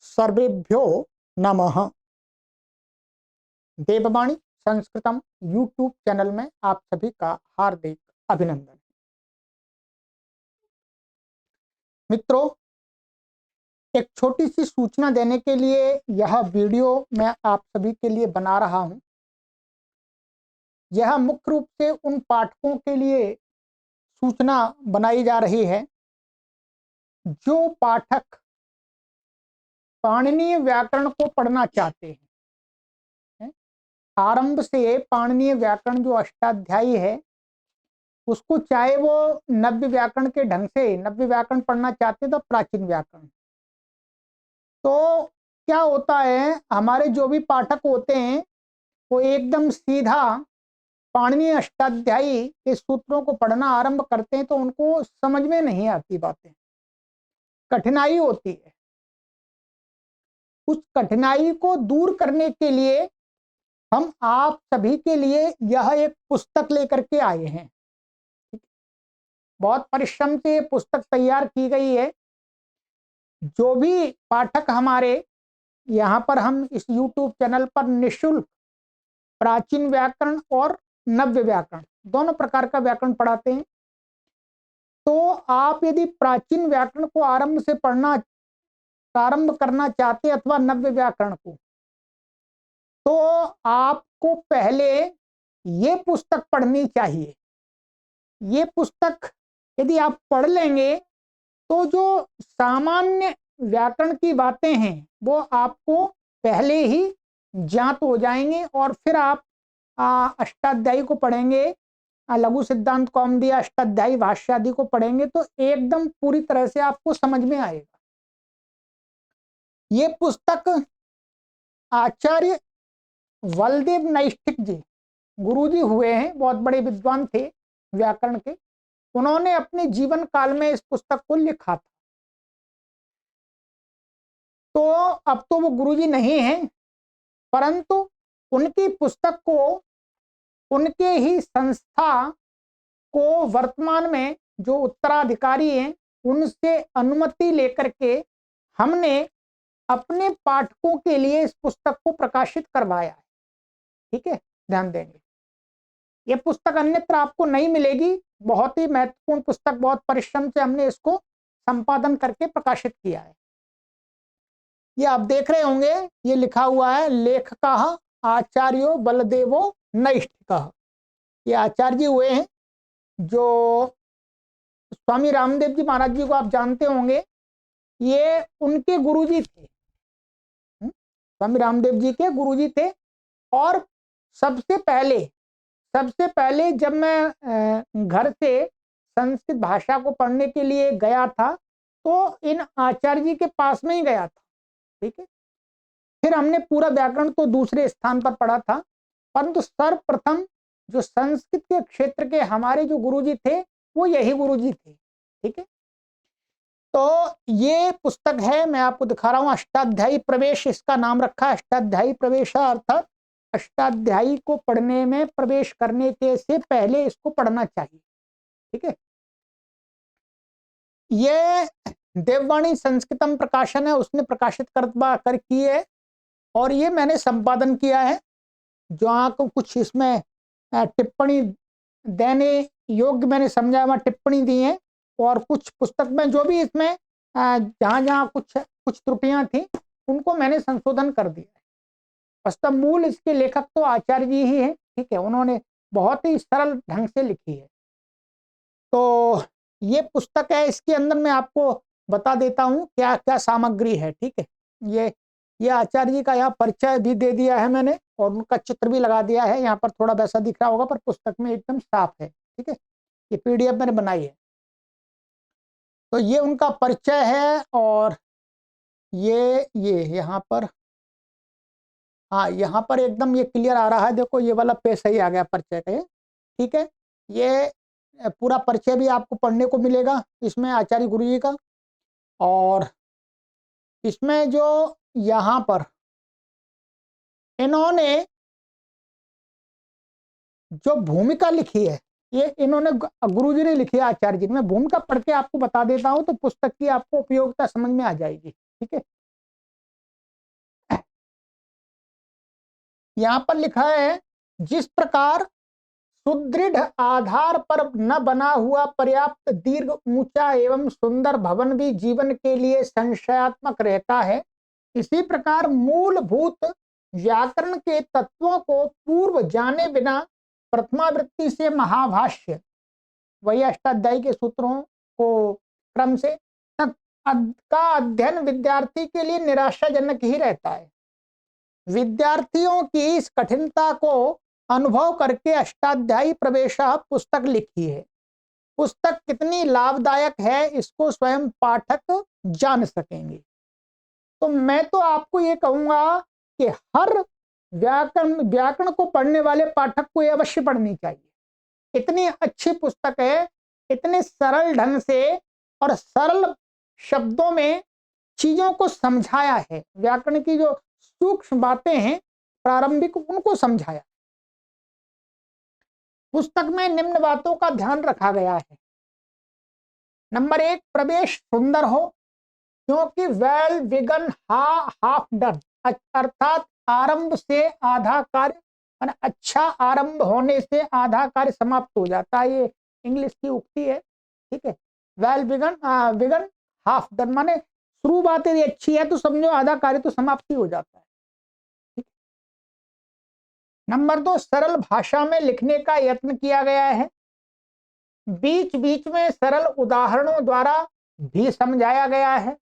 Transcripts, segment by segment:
सर्वेभ्यो नमः। देववाणी संस्कृतम YouTube channel में आप सभी का हार्दिक अभिनंदन। मित्रों, एक छोटी सी सूचना देने के लिए यह वीडियो मैं आप सभी के लिए बना रहा हूं। यह मुख्य रूप से उन पाठकों के लिए सूचना बनाई जा रही है जो पाठक पाणिनीय व्याकरण को पढ़ना चाहते हैं। आरंभ से पाणिनीय व्याकरण जो अष्टाध्यायी है उसको, चाहे वो नव्य व्याकरण के ढंग से नव्य व्याकरण पढ़ना चाहते तो प्राचीन व्याकरण, तो क्या होता है, हमारे जो भी पाठक होते हैं वो एकदम सीधा पाणिनीय अष्टाध्यायी के सूत्रों को पढ़ना आरंभ करते हैं तो उनको समझ में नहीं आती, बातें कठिनाई होती है। उस कठिनाई को दूर करने के लिए हम आप सभी के लिए यह एक पुस्तक लेकर के आए हैं। बहुत परिश्रम से पुस्तक तैयार की गई है। जो भी पाठक हमारे यहाँ पर, हम इस YouTube चैनल पर निःशुल्क प्राचीन व्याकरण और नव्य व्याकरण दोनों प्रकार का व्याकरण पढ़ाते हैं। तो आप यदि प्राचीन व्याकरण को आरंभ से पढ़ना प्रारंभ करना चाहते अथवा नव्य व्याकरण को, तो आपको पहले ये पुस्तक पढ़नी चाहिए। ये पुस्तक यदि आप पढ़ लेंगे तो जो सामान्य व्याकरण की बातें हैं वो आपको पहले ही ज्ञात हो जाएंगे और फिर आप अष्टाध्यायी को पढ़ेंगे, लघु सिद्धांत कौमुदी, अष्टाध्यायी भाष्य आदि को पढ़ेंगे तो एकदम पूरी तरह से आपको समझ में आएगा। ये पुस्तक आचार्य बलदेव नैष्ठिक जी, गुरुजी हुए हैं, बहुत बड़े विद्वान थे व्याकरण के। उन्होंने अपने जीवन काल में इस पुस्तक को लिखा था। तो अब तो वो गुरुजी नहीं हैं, परंतु उनकी पुस्तक को उनके ही संस्था को वर्तमान में जो उत्तराधिकारी हैं उनसे अनुमति लेकर के हमने अपने पाठकों के लिए इस पुस्तक को प्रकाशित करवाया है। ठीक है, ध्यान देंगे। ये पुस्तक अन्यत्र आपको नहीं मिलेगी। बहुत ही महत्वपूर्ण पुस्तक, बहुत परिश्रम से हमने इसको संपादन करके प्रकाशित किया है। ये आप देख रहे होंगे, ये लिखा हुआ है लेखकः आचार्यो बलदेवो नैष्ठिकः। ये आचार्य जी हुए हैं जो स्वामी रामदेव जी महाराज जी को आप जानते होंगे, ये उनके गुरुजी थे। स्वामी रामदेव जी के गुरुजी थे। और सबसे पहले जब मैं घर से संस्कृत भाषा को पढ़ने के लिए गया था तो इन आचार्य जी के पास में ही गया था। ठीक है, फिर हमने पूरा व्याकरण तो दूसरे स्थान पर पढ़ा था, परंतु सर्वप्रथम जो संस्कृत के क्षेत्र के हमारे जो गुरुजी थे वो यही गुरुजी थे। ठीक है, तो ये पुस्तक है, मैं आपको दिखा रहा हूं, अष्टाध्यायी प्रवेश इसका नाम रखा है। अष्टाध्यायी प्रवेश अर्थात अष्टाध्यायी को पढ़ने में प्रवेश करने के से पहले इसको पढ़ना चाहिए। ठीक है, ये देववाणी संस्कृतम प्रकाशन है, उसने प्रकाशित कर की है और ये मैंने संपादन किया है। जो आपको कुछ इसमें टिप्पणी देने योग्य मैंने समझा हुआ टिप्पणी दी है, और कुछ पुस्तक में जो भी इसमें जहां कुछ त्रुटियां थी उनको मैंने संशोधन कर दिया है। वास्तव मूल इसके लेखक तो आचार्य जी ही हैं। ठीक है, उन्होंने बहुत ही सरल ढंग से लिखी है। तो ये पुस्तक है, इसके अंदर मैं आपको बता देता हूँ क्या क्या सामग्री है। ठीक है, ये आचार्य जी का यहाँ परिचय भी दे दिया है मैंने और उनका चित्र भी लगा दिया है। यहाँ पर थोड़ा वैसा दिख रहा होगा पर पुस्तक में एकदम साफ है। ठीक है, ये PDF मैंने बनाई है। तो ये उनका परिचय है और ये यहाँ पर, हाँ यहाँ पर एकदम ये क्लियर आ रहा है। देखो ये वाला पेज सही आ गया परिचय का। ठीक है, ये पूरा परिचय भी आपको पढ़ने को मिलेगा इसमें आचार्य गुरु जी का। और इसमें जो यहाँ पर इन्होंने जो भूमिका लिखी है, ये इन्होंने गुरुजी ने लिखी है, आचार्य जी ने। मैं भूमिका पढ़ के आपको बता देता हूं तो पुस्तक की आपको उपयोगिता समझ में आ जाएगी। ठीक है, यहाँ पर लिखा है, जिस प्रकार सुदृढ़ आधार पर न बना हुआ पर्याप्त दीर्घ, ऊंचा एवं सुंदर भवन भी जीवन के लिए संशयात्मक रहता है, इसी प्रकार मूलभूत व्याकरण के तत्वों को पूर्व जाने बिना प्रथमावृत्ति से महाभाष्य, वही अष्टाध्यायी के सूत्रों को क्रम से तक का अध्ययन विद्यार्थी के लिए निराशाजनक ही रहता है। विद्यार्थियों की इस कठिनता को अनुभव करके अष्टाध्यायी प्रवेशः पुस्तक लिखी है। पुस्तक कितनी लाभदायक है इसको स्वयं पाठक जान सकेंगे। तो मैं तो आपको ये कहूंगा कि हर व्याकरण को पढ़ने वाले पाठक को ये अवश्य पढ़नी चाहिए। इतनी अच्छी पुस्तक है, इतने सरल ढंग से और सरल शब्दों में चीजों को समझाया है। व्याकरण की जो सूक्ष्म बातें हैं प्रारंभिक, उनको समझाया। पुस्तक में निम्न बातों का ध्यान रखा गया है। नंबर 1, प्रवेश सुंदर हो, क्योंकि वेल बिगन हाफ डन, अर्थात आरंभ से आधा कार्य, अच्छा आरंभ होने से आधा कार्य समाप्त हो जाता है। ये इंग्लिश की उक्ति है, ठीक है। वेल बिगन हाफ डन, माने शुरू बात यदि अच्छी है तो समझो आधा कार्य तो समाप्ति हो जाता है। नंबर 2, सरल भाषा में लिखने का यत्न किया गया है। बीच बीच में सरल उदाहरणों द्वारा भी समझाया गया है।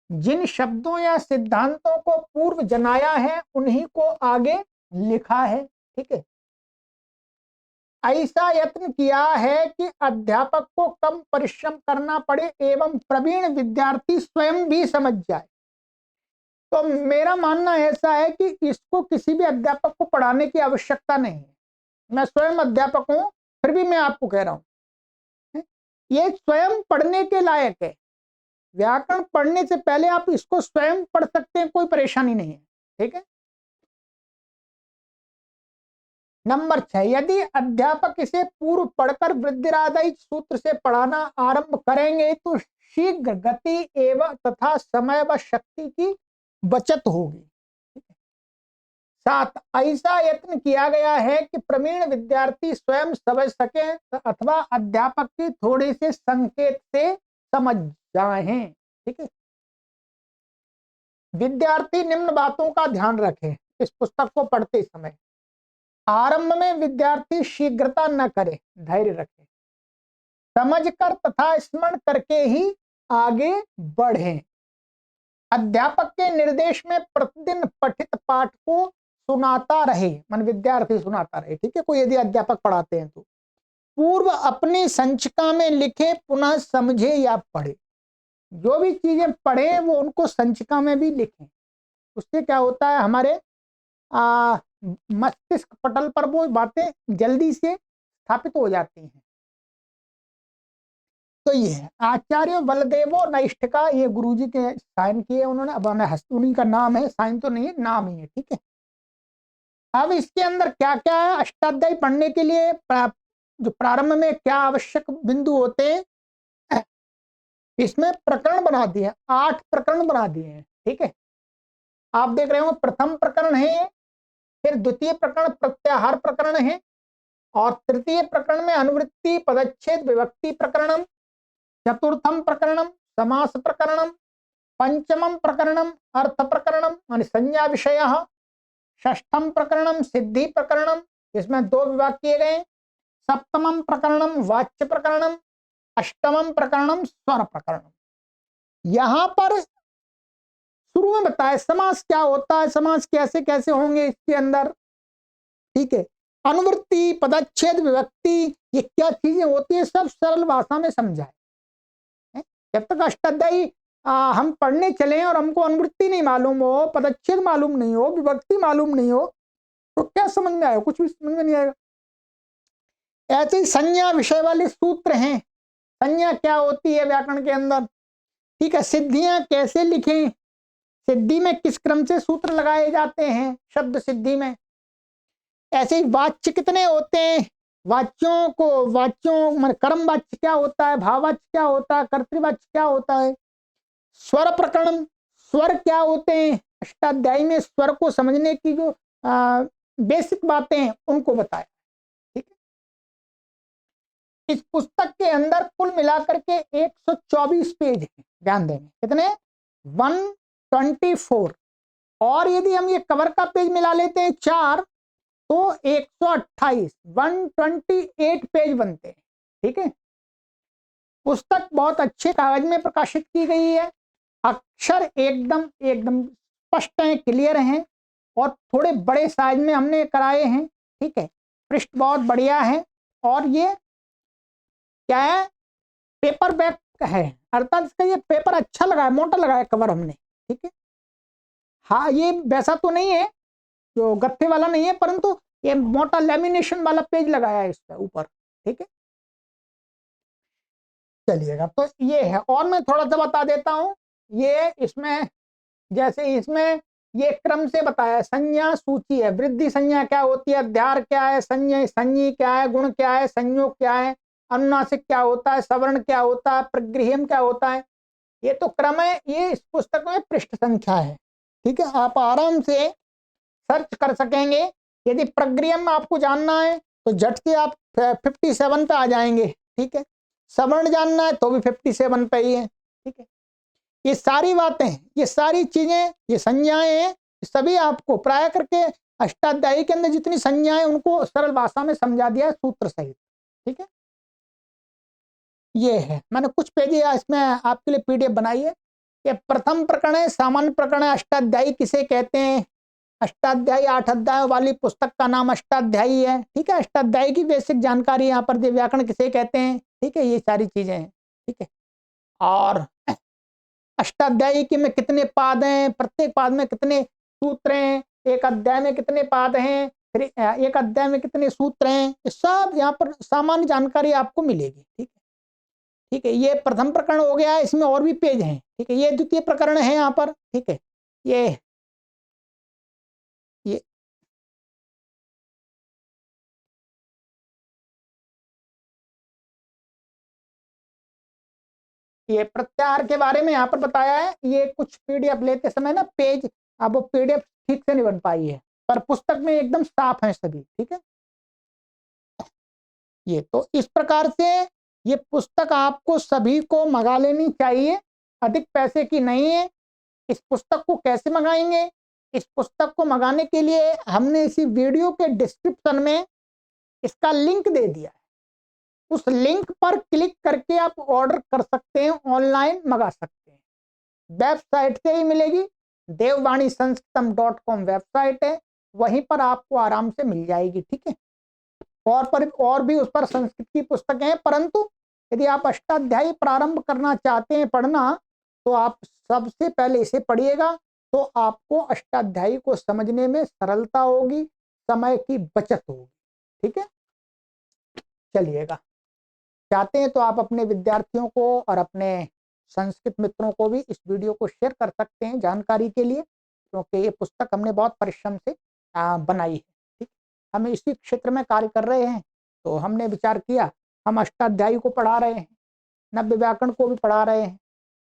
जिन शब्दों या सिद्धांतों को पूर्व जनाया है उन्हीं को आगे लिखा है, ठीक है। ऐसा यत्न किया है कि अध्यापक को कम परिश्रम करना पड़े एवं प्रवीण विद्यार्थी स्वयं भी समझ जाए। तो मेरा मानना ऐसा है कि इसको किसी भी अध्यापक को पढ़ाने की आवश्यकता नहीं है। मैं स्वयं अध्यापक हूं, फिर भी मैं आपको कह रहा हूं ये स्वयं पढ़ने के लायक है। व्याकरण पढ़ने से पहले आप इसको स्वयं पढ़ सकते हैं, कोई परेशानी नहीं है, ठीक है। नंबर 6, यदि अध्यापक इसे पूर्व पढ़कर वृद्धिरादायी सूत्र से पढ़ाना आरंभ करेंगे तो शीघ्र गति एवं तथा समय व शक्ति की बचत होगी। 7, ऐसा यत्न किया गया है कि प्रवीण विद्यार्थी स्वयं समझ सके अथवा अध्यापक की थोड़े से संकेत से समझ जाएं, ठीक है। विद्यार्थी निम्न बातों का ध्यान रखें इस पुस्तक को पढ़ते समय। आरंभ में विद्यार्थी शीघ्रता न करे, धैर्य रखे, समझकर तथा स्मरण करके ही आगे बढ़े। अध्यापक के निर्देश में प्रतिदिन पठित पाठ को सुनाता रहे, मन विद्यार्थी सुनाता रहे, ठीक है। कोई यदि अध्यापक पढ़ाते हैं तो पूर्व अपनी संचिका में लिखे, पुनः समझे या पढ़े। जो भी चीजें पढ़े वो उनको संचिका में भी लिखें। उससे क्या होता है, हमारे मस्तिष्क पटल पर वो बातें जल्दी से स्थापित हो जाती हैं। तो ये है आचार्य बलदेवो नैष्ठिका, ये गुरुजी के साइन किए उन्होंने। अब उन्हीं का नाम है, साइन तो नहीं है, नाम ही है, ठीक है। अब इसके अंदर क्या क्या है, अष्टाध्यायी पढ़ने के लिए जो प्रारंभ में क्या आवश्यक बिंदु होते हैं, इसमें प्रकरण बना दिए, 8 प्रकरण बना दिए हैं, ठीक है। आप देख रहे हो प्रथम प्रकरण है, फिर द्वितीय प्रकरण प्रत्याहार प्रकरण है, और तृतीय प्रकरण में अनुवृत्ति पदच्छेद विभक्ति प्रकरणम, चतुर्थम प्रकरणम समास प्रकरणम, पंचमम प्रकरणम अर्थ प्रकरणम माने संज्ञा विषय, षष्ठम प्रकरणम सिद्धि प्रकरणम, इसमें 2 विभाग किए गए, सप्तमम प्रकरणम वाच्य प्रकरणम, अष्टमम प्रकरणम स्वर प्रकरणम। यहां पर शुरू में बताया समास क्या होता है, समास कैसे कैसे होंगे इसके अंदर, ठीक है। अनुवृत्ति पदच्छेद विभक्ति ये क्या चीजें होती है, सब सरल भाषा में समझाए। जब तक अष्टाध्यायी हम पढ़ने चले और हमको अनुवृत्ति नहीं मालूम हो, पदच्छेद मालूम नहीं हो, विभक्ति मालूम नहीं हो, तो क्या समझ में आएगा, कुछ भी समझ में नहीं आएगा। ऐसे ही संज्ञा विषय वाले सूत्र हैं, संज्ञा क्या होती है व्याकरण के अंदर, ठीक है। सिद्धियां कैसे लिखें, सिद्धि में किस क्रम से सूत्र लगाए जाते हैं शब्द सिद्धि में। ऐसे ही वाच्य कितने होते हैं, वाच्यों कर्म वाच्य क्या होता है, भाववाच्य क्या होता है, कर्तृवाच्य क्या होता है। स्वर प्रकरण, स्वर क्या होते हैं, अष्टाध्यायी में स्वर को समझने की जो बेसिक बातें उनको बताया। ठीक है, इस पुस्तक के अंदर कुल मिलाकर के 124 पेज हैं, ध्यान देंगे कितने, 124। और यदि हम ये कवर का पेज मिला लेते हैं 4 तो 128, 128 पेज बनते हैं। ठीक है, पुस्तक बहुत अच्छे कागज में प्रकाशित की गई है, अक्षर एकदम एकदम स्पष्ट हैं, क्लियर हैं, और थोड़े बड़े साइज में हमने कराए हैं। ठीक है, पृष्ठ बहुत बढ़िया है, और ये क्या है, पेपर बैक है, अर्थात इसका ये पेपर अच्छा लगा है, मोटा लगा है कवर हमने। ठीक है, हाँ ये वैसा तो नहीं है जो गत्थे वाला नहीं है, परंतु ये मोटा लेमिनेशन वाला पेज लगाया है इसके ऊपर। ठीक है, चलिएगा, तो ये है। और मैं थोड़ा सा बता देता हूं, ये इसमें जैसे इसमें ये क्रम से बताया, संज्ञा सूची है, वृद्धि संज्ञा क्या होती है, अध्यार क्या है, संज्ञा संज्ञी क्या है, गुण क्या है, संयोग क्या है, अनुनासिक क्या होता है, सवर्ण क्या होता है, प्रगृह्यम क्या होता है, ये तो क्रम है। ये इस पुस्तक में पृष्ठ संख्या है। ठीक है, आप आराम से सर्च कर सकेंगे। यदि प्रगृह्यम आपको जानना है तो झट से आप 57 पे आ जाएंगे। ठीक है, सवर्ण जानना है तो भी 57 पे ही है। ठीक है, ये सारी बातें, ये सारी चीजें, ये संज्ञाएं हैं, सभी आपको प्राय करके अष्टाध्यायी के अंदर जितनी संज्ञाएं उनको सरल भाषा में समझा दिया है सूत्र सहित। ठीक है, ये है, मैंने कुछ पेज इसमें आपके लिए पीडीएफ बनाई है। ये प्रथम प्रकरण है, सामान्य प्रकरण है, अष्टाध्यायी किसे कहते हैं, अष्टाध्यायी 8 अध्यायों वाली पुस्तक का नाम अष्टाध्यायी है। ठीक है, अष्टाध्यायी की बेसिक जानकारी यहाँ पर, व्याकरण किसे कहते हैं। ठीक है, ये सारी चीजें हैं। ठीक है, और अष्टाध्यायी के में कितने पाद हैं, प्रत्येक पाद में कितने सूत्र हैं, एक अध्याय में कितने पाद हैं, फिर एक अध्याय में कितने सूत्र हैं, ये सब यहाँ पर सामान्य जानकारी आपको मिलेगी। ठीक है, ठीक है, ये प्रथम प्रकरण हो गया, इसमें और भी पेज हैं। ठीक है, ये द्वितीय प्रकरण है यहाँ पर। ठीक है, ये ये प्रत्याहार के बारे में यहाँ पर बताया है। ये कुछ पीडीएफ लेते समय ना पेज, अब वो पीडीएफ ठीक से नहीं बन पाई है, पर पुस्तक में एकदम साफ है सभी। ठीक है, ये तो इस प्रकार से ये पुस्तक आपको सभी को मंगा लेनी चाहिए, अधिक पैसे की नहीं है। इस पुस्तक को कैसे मंगाएंगे, इस पुस्तक को मंगाने के लिए हमने इसी वीडियो के डिस्क्रिप्शन में इसका लिंक दे दिया है। उस लिंक पर क्लिक करके आप ऑर्डर कर सकते हैं, ऑनलाइन मंगा सकते हैं, वेबसाइट से ही मिलेगी। देववाणी संस्कृतम.com वेबसाइट है, वहीं पर आपको आराम से मिल जाएगी। ठीक है, और भी उस पर संस्कृत की पुस्तकें हैं, परंतु यदि आप अष्टाध्यायी प्रारंभ करना चाहते हैं पढ़ना, तो आप सबसे पहले इसे पढ़िएगा, तो आपको अष्टाध्यायी को समझने में सरलता होगी, समय की बचत होगी। ठीक है, चलिएगा, चाहते हैं तो आप अपने विद्यार्थियों को और अपने संस्कृत मित्रों को भी इस वीडियो को शेयर कर सकते हैं जानकारी के लिए, क्योंकि ये पुस्तक हमने बहुत परिश्रम से बनाई है। ठीक, हम इसी क्षेत्र में कार्य कर रहे हैं, तो हमने विचार किया हम अष्टाध्यायी को पढ़ा रहे हैं, नव्य व्याकरण को भी पढ़ा रहे हैं,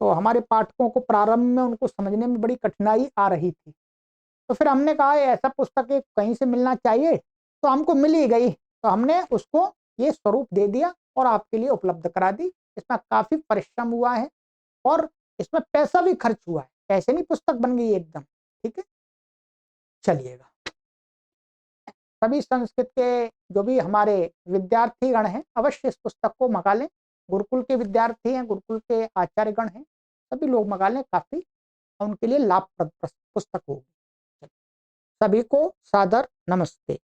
तो हमारे पाठकों को प्रारंभ में उनको समझने में बड़ी कठिनाई आ रही थी। तो फिर हमने कहा ऐसा पुस्तक कहीं से मिलना चाहिए, तो हमको मिल ही गई, तो हमने उसको ये स्वरूप दे दिया और आपके लिए उपलब्ध करा दी। इसमें काफी परिश्रम हुआ है और इसमें पैसा भी खर्च हुआ है, ऐसे नहीं पुस्तक बन गई एकदम। ठीक है, चलिएगा, सभी संस्कृत के जो भी हमारे विद्यार्थी गण हैं अवश्य इस पुस्तक को मंगा लें। गुरुकुल के विद्यार्थी हैं, गुरुकुल के आचार्य गण हैं, सभी लोग मंगा लें, काफी उनके लिए लाभप्रद पुस्तक होगी। सभी को सादर नमस्ते।